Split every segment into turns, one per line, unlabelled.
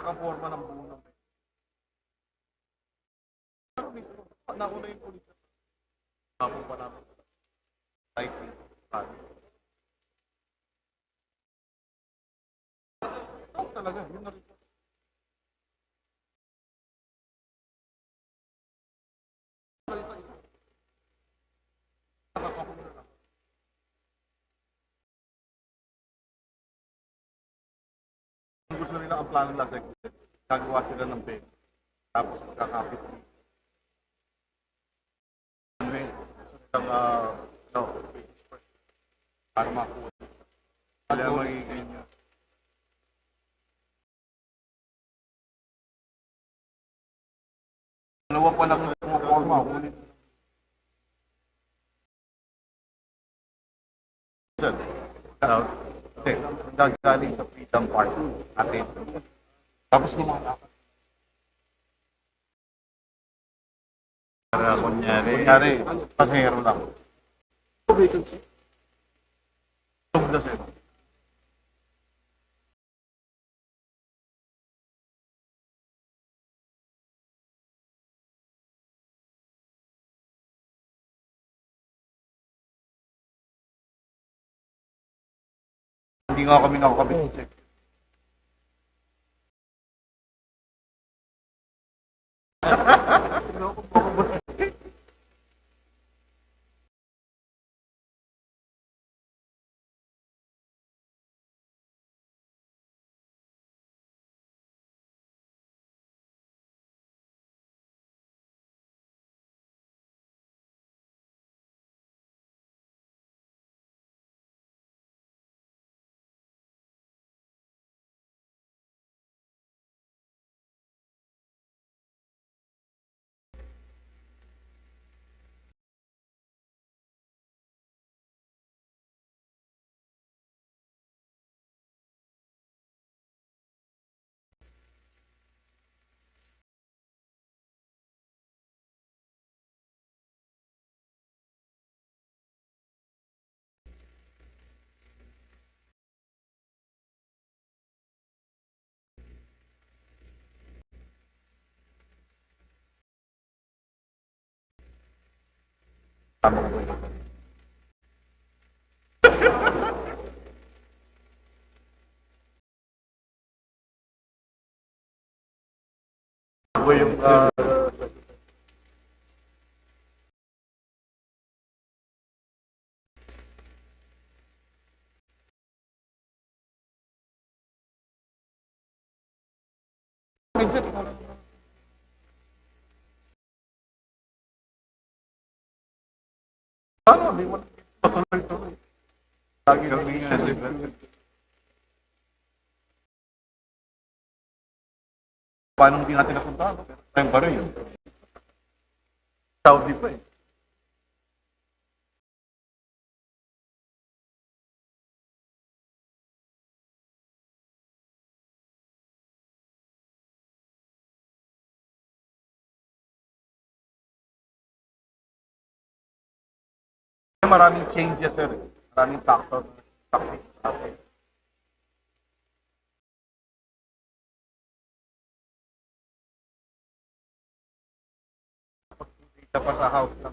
nakaporma ng buo ng pero nauna yung pulis. Tapos pa namin. Like, talaga, yun na rin. Gusto nila ang plano nila, gagawa sila ng pay. Tapos magkakapit. No, para makuha. Kaya magiging dalawa pa lang pumuporma. Okay, gagaling sa Freedom Park natin. Tapos lumalakad. Para kunyari, pasahero lang. Vacancy. Tugda sila. Hindi nga kami nakakabit. Tama ko yun. Ako yung ano, di mo patuloy-tuloy. Lagi kami paano hindi natin napuntahan? Time pa rin yun. Saudi pa eh. Maraming changes sir. Maraming factors. Dito pa sa house lang.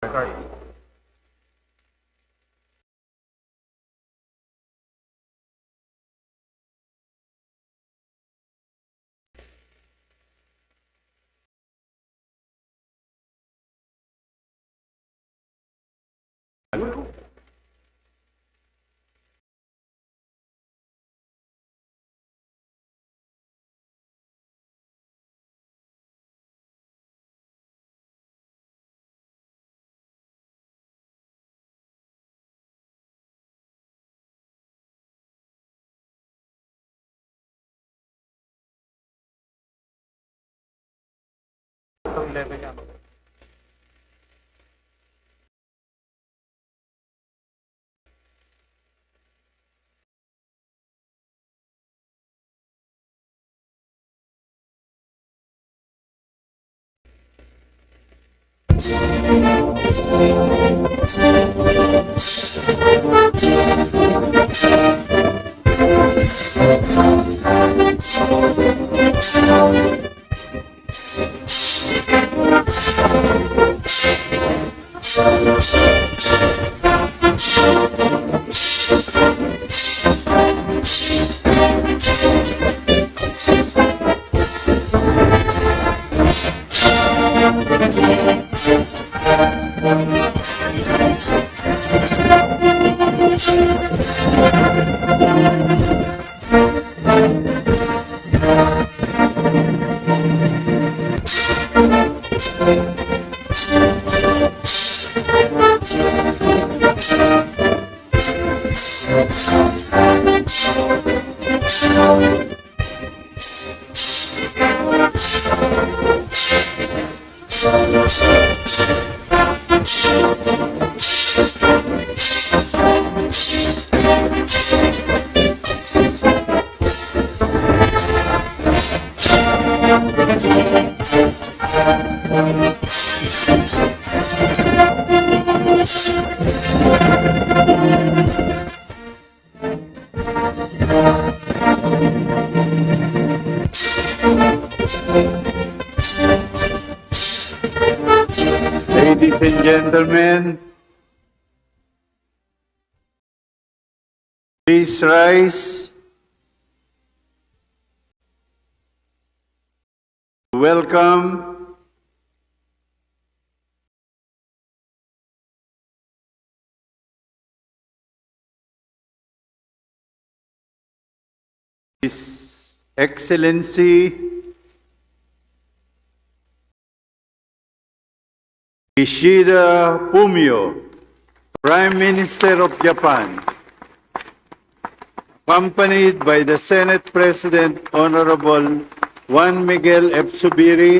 Sorry. Ito 11 yan.
Ladies and gentlemen, please rise. Welcome His Excellency Kishida Fumio, Prime Minister of Japan, accompanied by the Senate President Honorable Juan Miguel F. Zubiri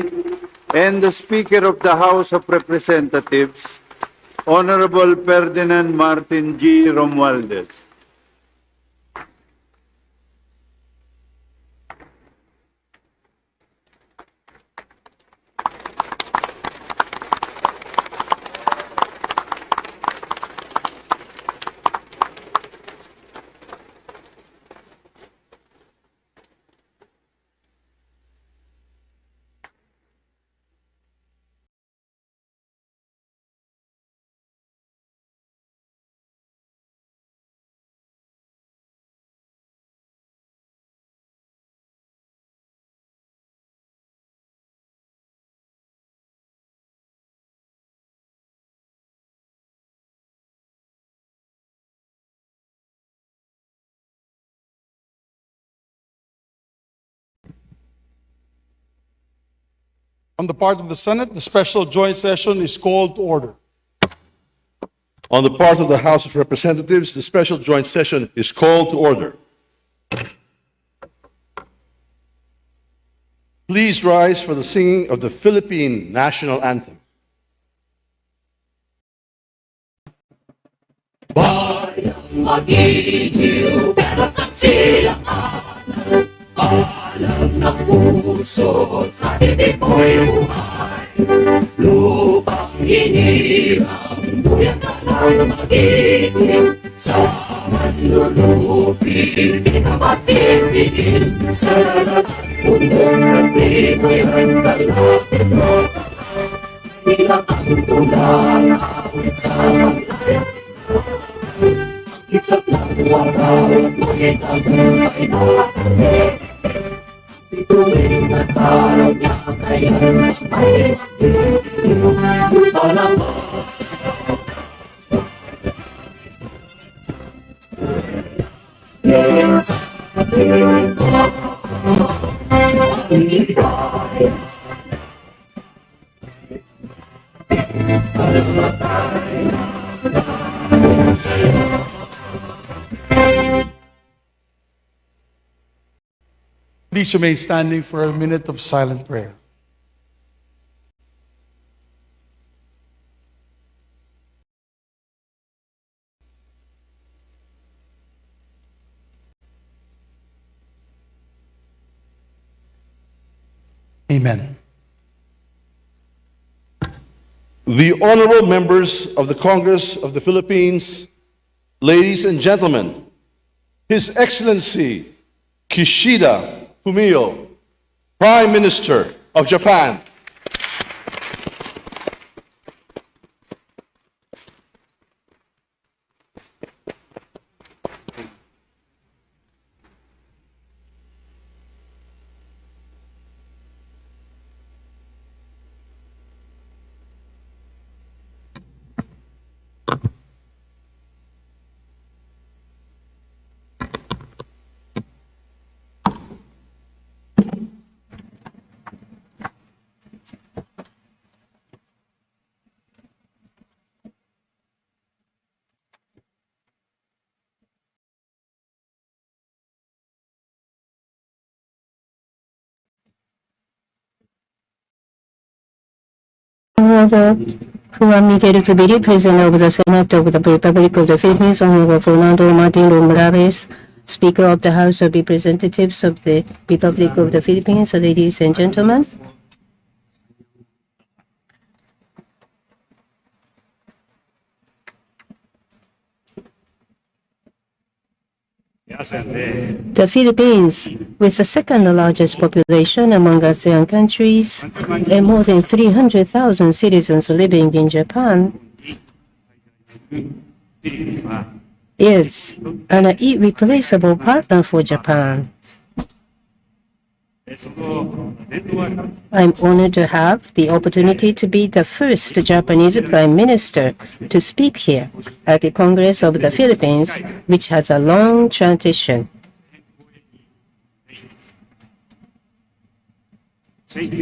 and the Speaker of the House of Representatives, Honorable Ferdinand Martin G. Romualdez.
On the part of the Senate, the special joint session is called to order.
On the part of the House of Representatives, the special joint session is called to order. Please rise for the singing of the Philippine National Anthem.
Bayang magigiliw pero sa silanganan, alam ng puso sa titik mo'y buhay. Lupang hinirang, buyan ka lang magigiliw, sa manlulupig, di ka matitigil. Sa lahat mundong nagtibay ang kalapit mo, ilang ang tulang awit sa maglayang. Sakit sa plangwaraw, ngunit ang buhay nakakami. Bituin at araw niya, kaya ay magdiliw. Lupa ng sa ating maligay. Pagmatay na sa'yo.
Please remain standing for a minute of silent prayer. Amen.
The honorable members of the Congress of the Philippines, ladies and gentlemen, His Excellency Kishida Fumio, Prime Minister of Japan.
Honorable Juan Miguel Zubiri, President of the Senate of the Republic of the Philippines, Honorable Fernando Martin Morales, Speaker of the House of Representatives of the Republic of the Philippines, ladies and gentlemen. The Philippines, with the second largest population among ASEAN countries and more than 300,000 citizens living in Japan, is an irreplaceable partner for Japan. I'm honored to have the opportunity to be the first Japanese Prime Minister to speak here at the Congress of the Philippines, which has a long tradition. In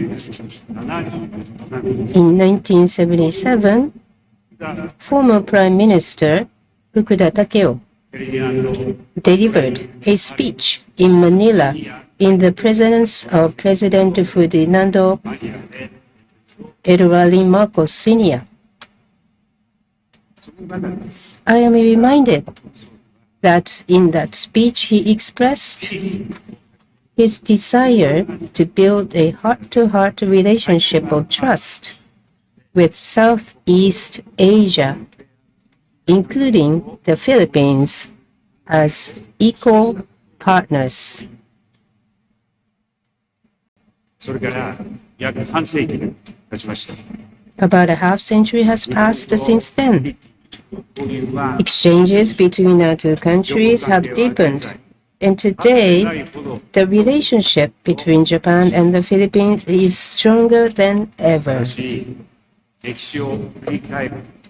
1977, former Prime Minister Fukuda Takeo delivered a speech in Manila in the presence of President Ferdinando Eduardo Marcos Sr. I am reminded that in that speech he expressed his desire to build a heart-to-heart relationship of trust with Southeast Asia, including the Philippines, as equal partners. About a half-century has passed since then. Exchanges between our two countries have deepened, and today the relationship between Japan and the Philippines is stronger than ever.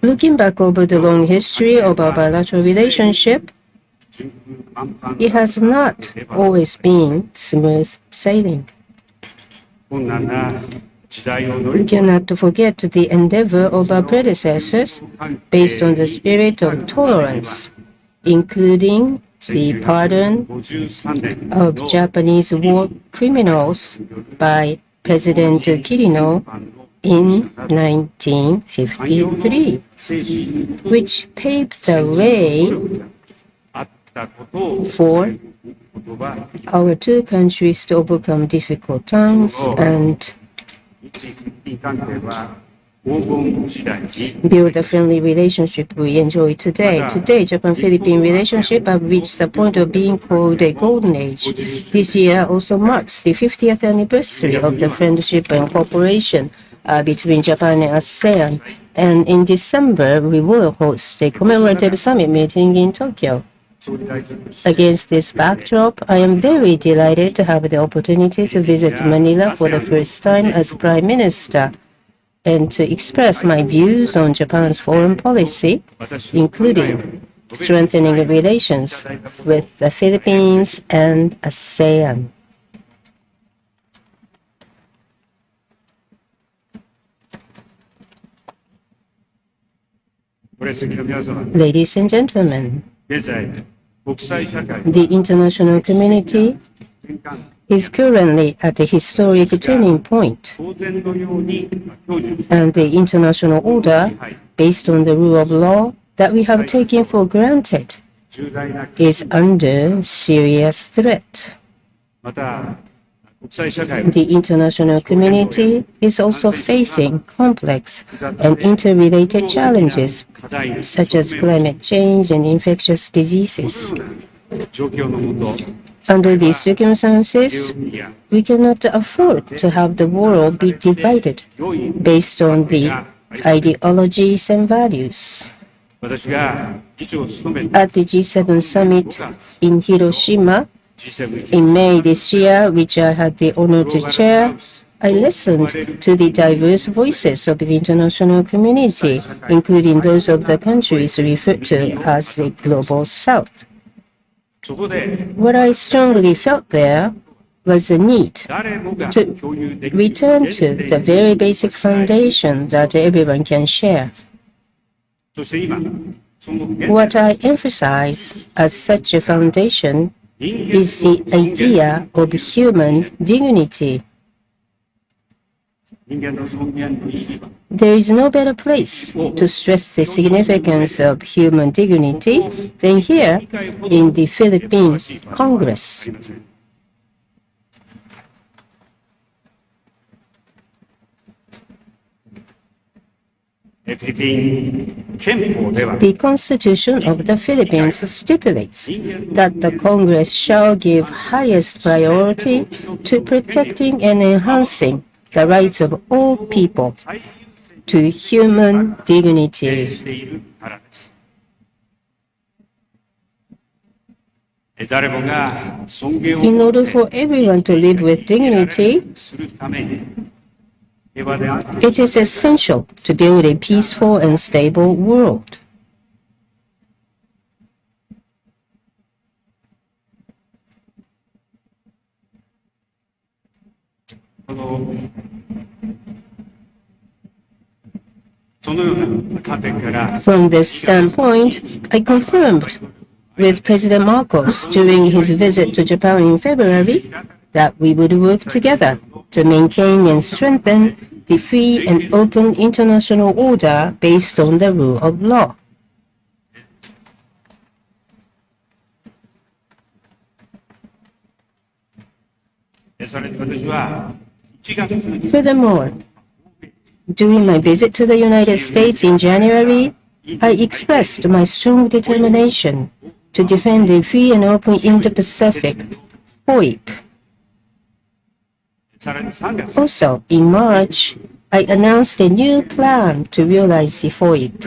Looking back over the long history of our bilateral relationship, it has not always been smooth sailing. We cannot forget the endeavor of our predecessors based on the spirit of tolerance, including the pardon of Japanese war criminals by President Kirino in 1953, which paved the way for our two countries to overcome difficult times and build a friendly relationship we enjoy today. Today, Japan-Philippine relationship have reached the point of being called a golden age. This year also marks the 50th anniversary of the friendship and cooperation between Japan and ASEAN. And in December, we will host a commemorative summit meeting in Tokyo. Against this backdrop, I am very delighted to have the opportunity to visit Manila for the first time as Prime Minister and to express my views on Japan's foreign policy, including strengthening relations with the Philippines and ASEAN. Ladies and gentlemen, the international community is currently at a historic turning point, and the international order, based on the rule of law that we have taken for granted, is under serious threat. The international community is also facing complex and interrelated challenges, such as climate change and infectious diseases. Under these circumstances, we cannot afford to have the world be divided based on the ideologies and values. At the G7 summit in Hiroshima in May this year, which I had the honor to chair, I listened to the diverse voices of the international community, including those of the countries referred to as the Global South. What I strongly felt there was the need to return to the very basic foundation that everyone can share. What I emphasize as such a foundation is the idea of human dignity. There is no better place to stress the significance of human dignity than here in the Philippine Congress. The Constitution of the Philippines stipulates that the Congress shall give highest priority to protecting and enhancing the rights of all people to human dignity. In order for everyone to live with dignity, it is essential to build a peaceful and stable world. From this standpoint, I confirmed with President Marcos during his visit to Japan in February that we would work together to maintain and strengthen the free and open international order based on the rule of law. Furthermore, during my visit to the United States in January, I expressed my strong determination to defend the free and open Indo-Pacific, FOIP. Also, in March, I announced a new plan to realize the FOIP.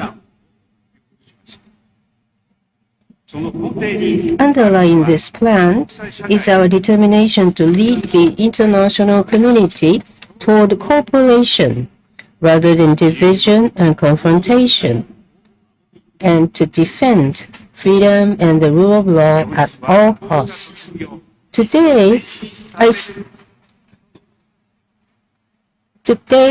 Underlying this plan is our determination to lead the international community toward cooperation rather than division and confrontation, and to defend freedom and the rule of law at all costs. Today,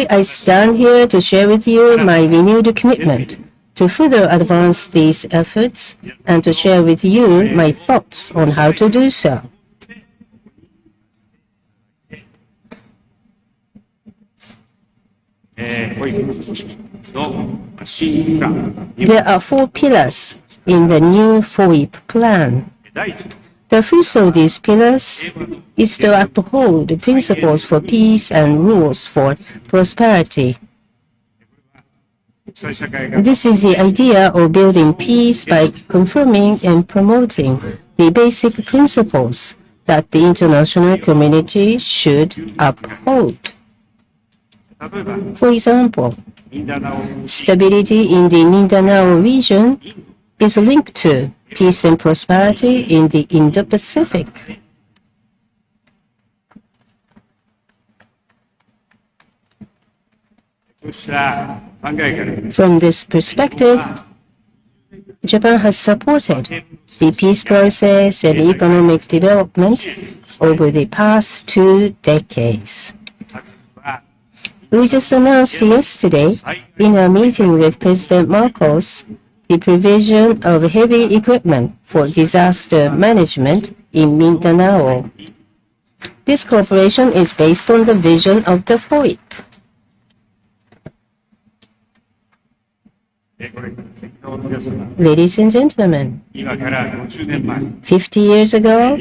I stand here to share with you my renewed commitment to further advance these efforts and to share with you my thoughts on how to do so. There are 4 pillars in the new FOIP plan. The first of these pillars is to uphold the principles for peace and rules for prosperity. This is the idea of building peace by confirming and promoting the basic principles that the international community should uphold. For example, stability in the Mindanao region is linked to peace and prosperity in the Indo-Pacific. From this perspective, Japan has supported the peace process and economic development over the past 2 decades. We just announced yesterday in our meeting with President Marcos the provision of heavy equipment for disaster management in Mindanao. This cooperation is based on the vision of the FOIP. Ladies and gentlemen, 50 years ago,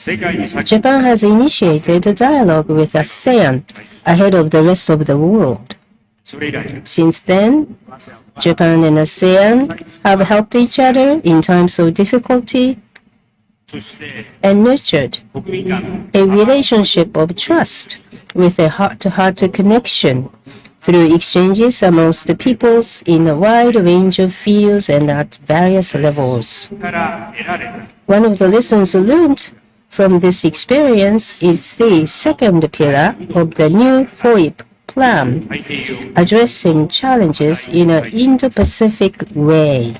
Japan has initiated a dialogue with ASEAN ahead of the rest of the world. Since then, Japan and ASEAN have helped each other in times of difficulty and nurtured a relationship of trust with a heart-to-heart connection through exchanges amongst the peoples in a wide range of fields and at various levels. One of the lessons learned from this experience is the second pillar of the new FOIP plan, addressing challenges in an Indo-Pacific way.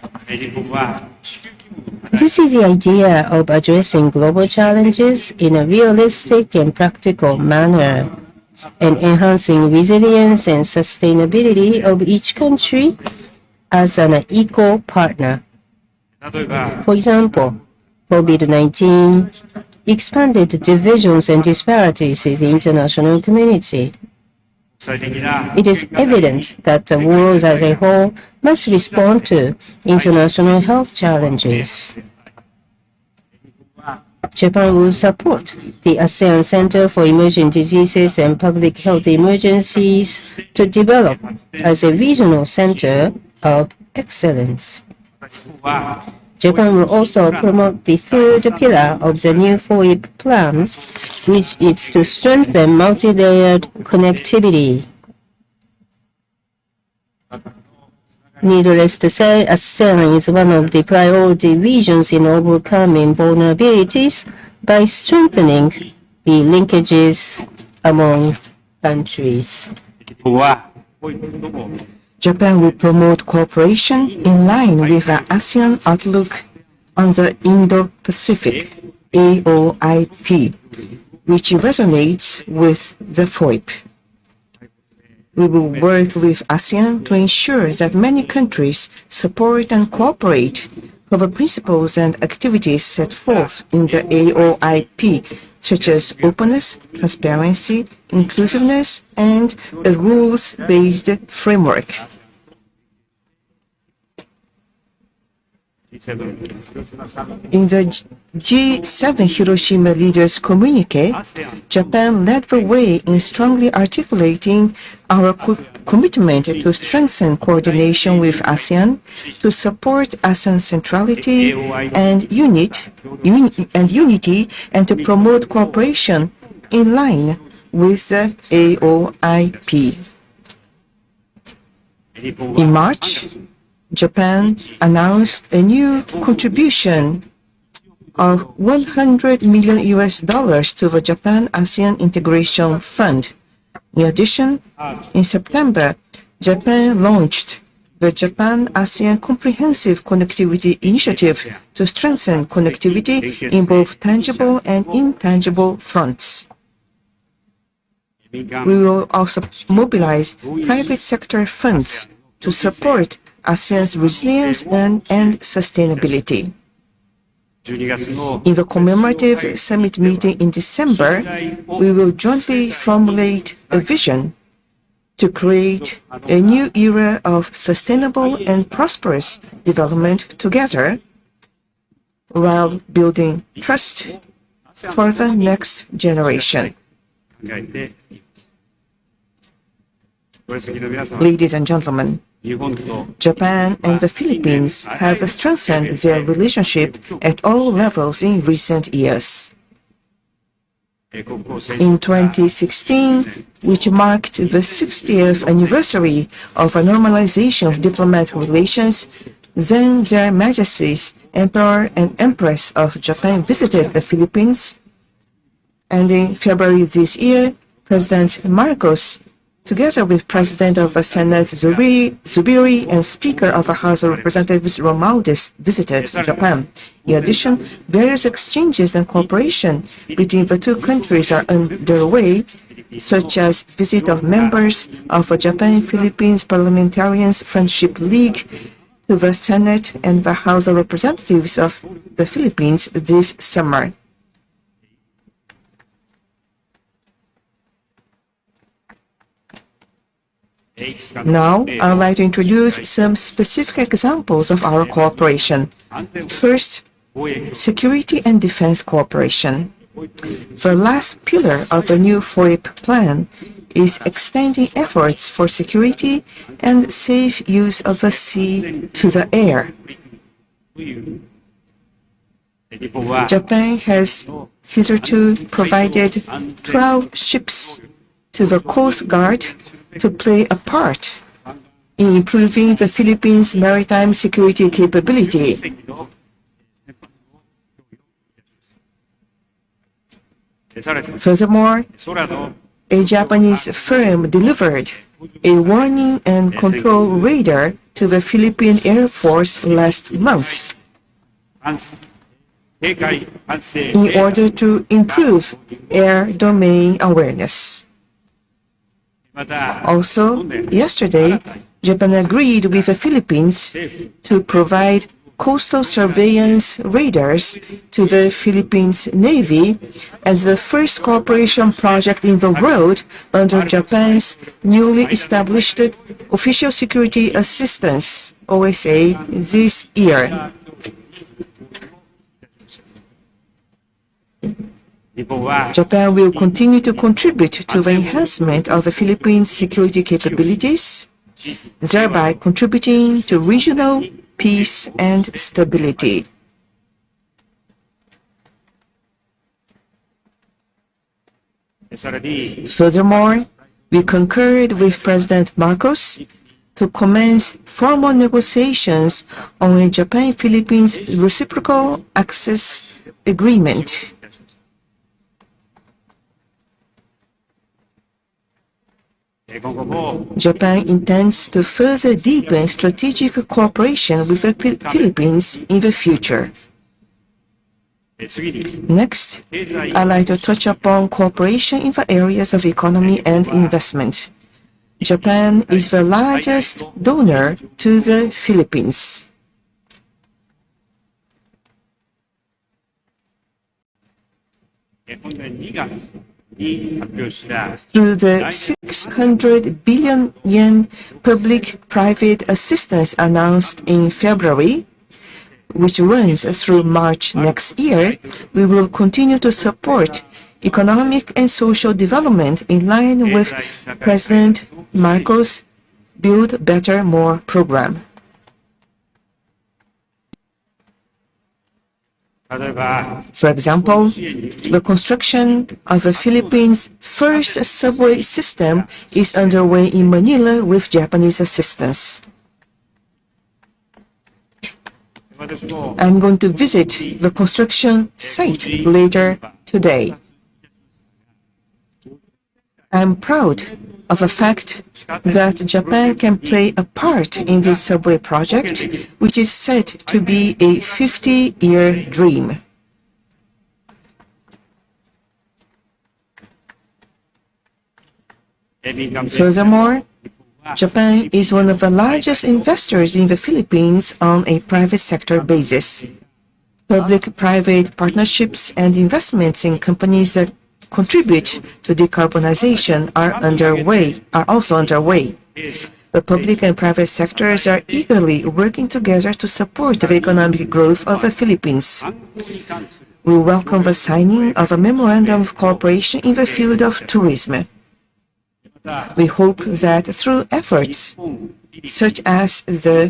This is the idea of addressing global challenges in a realistic and practical manner, and enhancing resilience and sustainability of each country as an equal partner. For example, COVID-19 expanded divisions and disparities in the international community. It is evident that the world as a whole must respond to international health challenges. Japan will support the ASEAN Center for Emerging Diseases and Public Health Emergencies to develop as a regional center of excellence. Japan will also promote the third pillar of the new FOIP plan, which is to strengthen multi-layered connectivity. Needless to say, ASEAN is one of the priority regions in overcoming vulnerabilities by strengthening the linkages among countries.
Japan will promote cooperation in line with our ASEAN outlook on the Indo-Pacific (AOIP), which resonates with the FOIP. We will work with ASEAN to ensure that many countries support and cooperate for the principles and activities set forth in the AOIP, such as openness, transparency, inclusiveness, and a rules-based framework. In the G7 Hiroshima Leaders Communique, Japan led the way in strongly articulating our commitment to strengthen coordination with ASEAN, to support ASEAN centrality and unity, and to promote cooperation in line with the AOIP. In March, Japan announced a new contribution of $100 million to the Japan-ASEAN Integration Fund. In addition, in September, Japan launched the Japan-ASEAN Comprehensive Connectivity Initiative to strengthen connectivity in both tangible and intangible fronts. We will also mobilize private sector funds to support ASEAN's resilience and sustainability. In the commemorative summit meeting in December, we will jointly formulate a vision to create a new era of sustainable and prosperous development together, while building trust for the next generation. Ladies and gentlemen, Japan and the Philippines have strengthened their relationship at all levels in recent years. In 2016, which marked the 60th anniversary of a normalization of diplomatic relations, then Their Majesties Emperor and Empress of Japan visited the Philippines, and in February this year, President Marcos, together with President of the Senate Zubiri and Speaker of the House of Representatives Romualdez, visited Japan. In addition, various exchanges and cooperation between the two countries are underway, such as visit of members of the Japan-Philippines Parliamentarians Friendship League to the Senate and the House of Representatives of the Philippines this summer. Now, I would like to introduce some specific examples of our cooperation. First, security and defense cooperation. The last pillar of the new FOIP plan is extending efforts for security and safe use of the sea to the air. Japan has hitherto provided 12 ships to the Coast Guard to play a part in improving the Philippines' maritime security capability. Furthermore, a Japanese firm delivered a warning and control radar to the Philippine Air Force last month in order to improve air domain awareness. Also, yesterday, Japan agreed with the Philippines to provide coastal surveillance radars to the Philippines Navy as the first cooperation project in the world under Japan's newly established Official Security Assistance, OSA, this year. Japan will continue to contribute to the enhancement of the Philippines' security capabilities, thereby contributing to regional peace and stability. Furthermore, we concurred with President Marcos to commence formal negotiations on a Japan-Philippines reciprocal access agreement. Japan intends to further deepen strategic cooperation with the Philippines in the future. Next, I'd like to touch upon cooperation in the areas of economy and investment. Japan is the largest donor to the Philippines. Through the 600 billion yen public-private assistance announced in February, which runs through March next year, we will continue to support economic and social development in line with President Marcos' Build Better More program. For example, the construction of the Philippines' first subway system is underway in Manila with Japanese assistance. I'm going to visit the construction site later today. I'm proud of the fact that Japan can play a part in this subway project, which is said to be a 50-year dream. Furthermore, Japan is one of the largest investors in the Philippines on a private sector basis. Public-private partnerships and investments in companies that contribute to decarbonization are also underway. The public and private sectors are eagerly working together to support the economic growth of the Philippines. We welcome the signing of a memorandum of cooperation in the field of tourism. We hope that through efforts such as the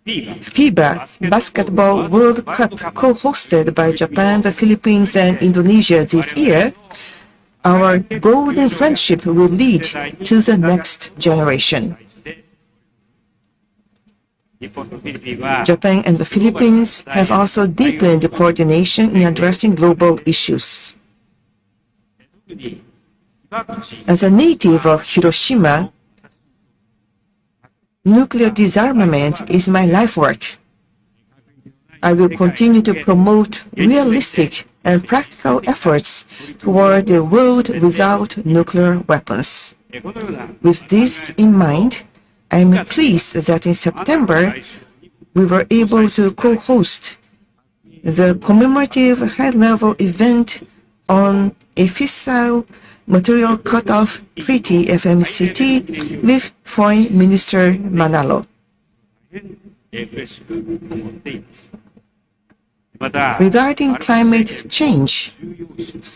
FIBA Basketball World Cup co-hosted by Japan, the Philippines, and Indonesia this year, our golden friendship will lead to the next generation. Japan and the Philippines have also deepened coordination in addressing global issues. As a native of Hiroshima, nuclear disarmament is my life work. I will continue to promote realistic and practical efforts toward a world without nuclear weapons. With this in mind, I am pleased that in September we were able to co-host the commemorative high-level event on a fissile material cut-off treaty FMCT with Foreign Minister Regarding climate change,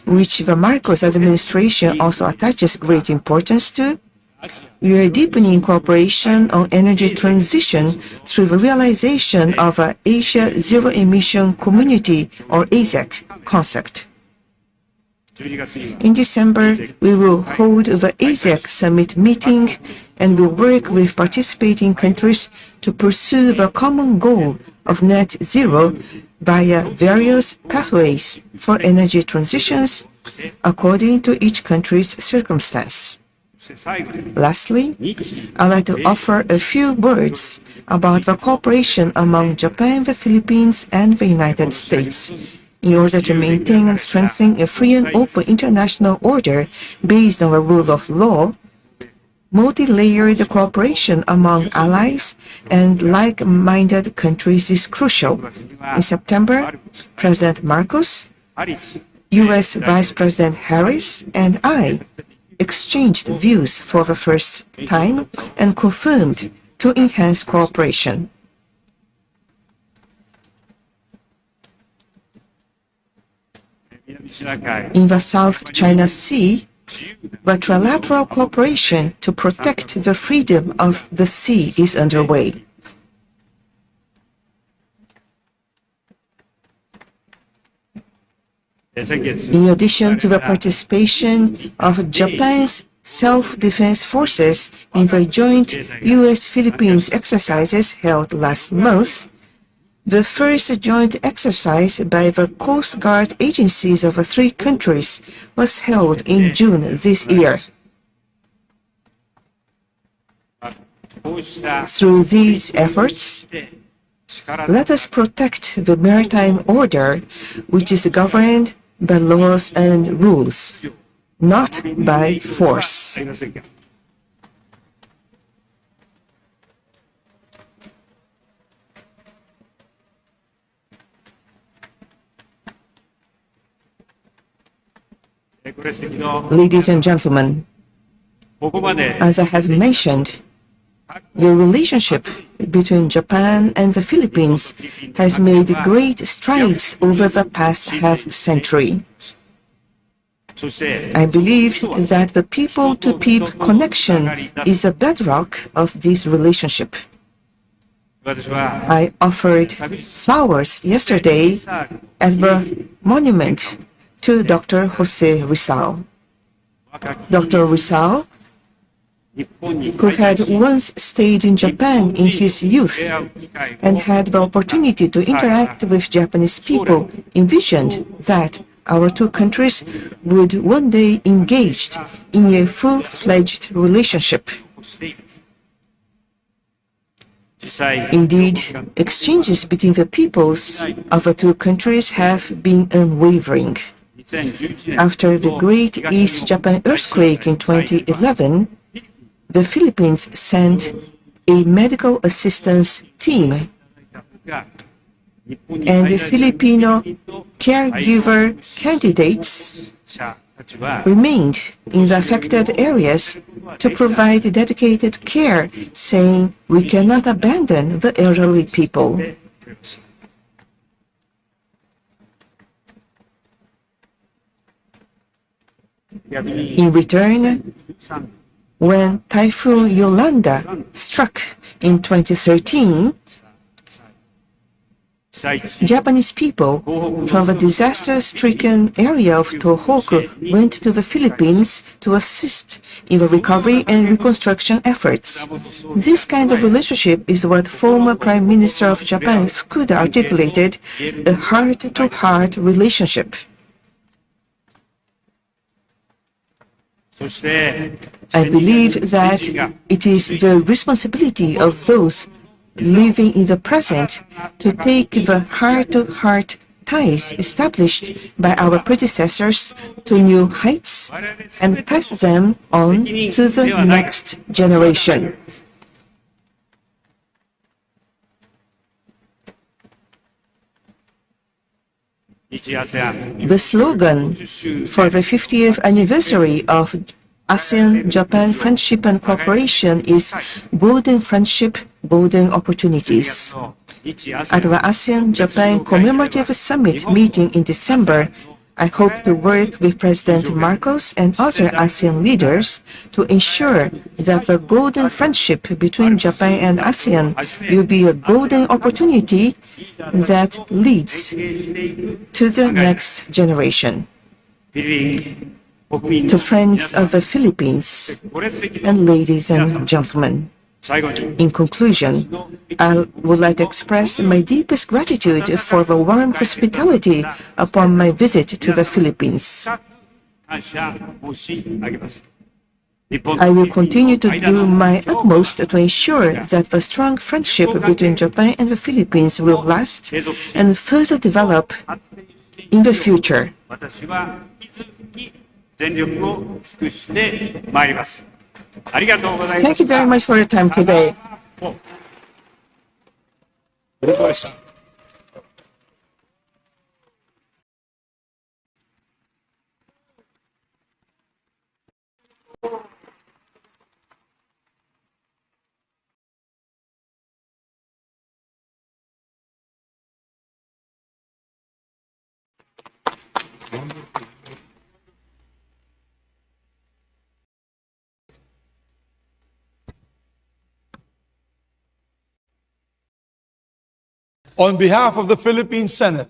which the Marcos administration also attaches great importance to, we are deepening cooperation on energy transition through the realization of an Asia Zero Emission Community, or ASEC, concept. In December, we will hold the ASEC Summit meeting and will work with participating countries to pursue the common goal of net zero via various pathways for energy transitions according to each country's circumstance. Lastly, I'd like to offer a few words about the cooperation among Japan, the Philippines, and the United States in order to maintain and strengthen a free and open international order based on the rule of law. Multi-layered cooperation among allies and like-minded countries is crucial. In September, President Marcos, U.S. Vice President Harris, and I exchanged views for the first time and confirmed to enhance cooperation. In the South China Sea, the Trilateral cooperation to protect the freedom of the sea is underway. In addition to the participation of Japan's self-defense forces in the joint U.S.-Philippines exercises held last month, the first joint exercise by the Coast Guard agencies of the three countries was held in June this year. Through these efforts, let us protect the maritime order, which is governed by laws and rules, not by force. Ladies and gentlemen, as I have mentioned, the relationship between Japan and the Philippines has made great strides over the past half-century. I believe that the people-to-people connection is a bedrock of this relationship. I offered flowers yesterday at the monument to Dr. Jose Rizal. Dr. Rizal, who had once stayed in Japan in his youth and had the opportunity to interact with Japanese people, envisioned that our two countries would one day engage in a full-fledged relationship. Indeed, exchanges between the peoples of the two countries have been unwavering. After the Great East Japan earthquake in 2011, the Philippines sent a medical assistance team, and the Filipino caregiver candidates remained in the affected areas to provide dedicated care, saying, "We cannot abandon the elderly people." In return, when Typhoon Yolanda struck in 2013, Japanese people from the disaster-stricken area of Tohoku went to the Philippines to assist in the recovery and reconstruction efforts. This kind of relationship is what former Prime Minister of Japan, Fukuda, articulated, a heart-to-heart relationship. I believe that it is the responsibility of those living in the present to take the heart-to-heart ties established by our predecessors to new heights and pass them on to the next generation. The slogan for the 50th anniversary of ASEAN-Japan Friendship and Cooperation is Golden Friendship, Golden Opportunities. At the ASEAN-Japan Commemorative Summit meeting in December, I hope to work with President Marcos and other ASEAN leaders to ensure that the golden friendship between Japan and ASEAN will be a golden opportunity that leads to the next generation. To friends of the Philippines and ladies and gentlemen, in conclusion, I would like to express my deepest gratitude for the warm hospitality upon my visit to the Philippines. I will continue to do my utmost to ensure that the strong friendship between Japan and the Philippines will last and further develop in the future. Thank you very much for your time today.
On behalf of the Philippine Senate,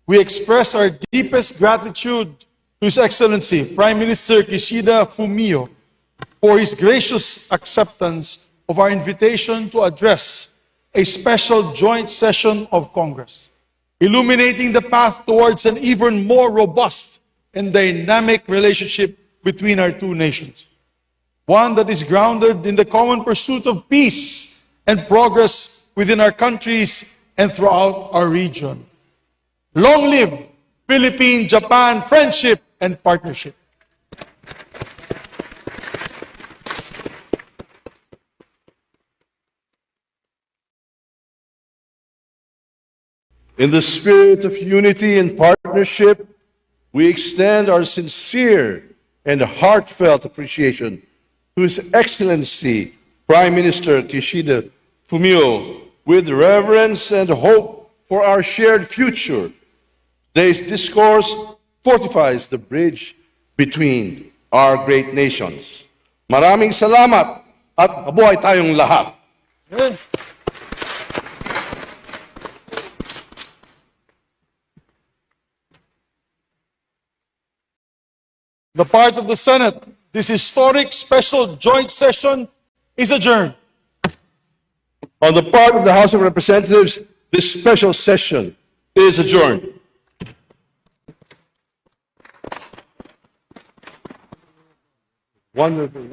we express our deepest gratitude to His Excellency Prime Minister Kishida Fumio for his gracious acceptance of our invitation to address a special joint session of Congress, illuminating the path towards an even more robust and dynamic relationship between our two nations, one that is grounded in the common pursuit of peace and progress within our countries and throughout our region. Long live Philippine-Japan friendship and partnership.
In the spirit of unity and partnership, we extend our sincere and heartfelt appreciation to His Excellency Prime Minister Kishida Fumio with reverence and hope for our shared future. Today's discourse fortifies the bridge between our great nations. Maraming salamat at mabuhay tayong lahat.
The part of the Senate, this historic special joint session is adjourned.
On the part of the House of Representatives, this special session is adjourned. Wonderful.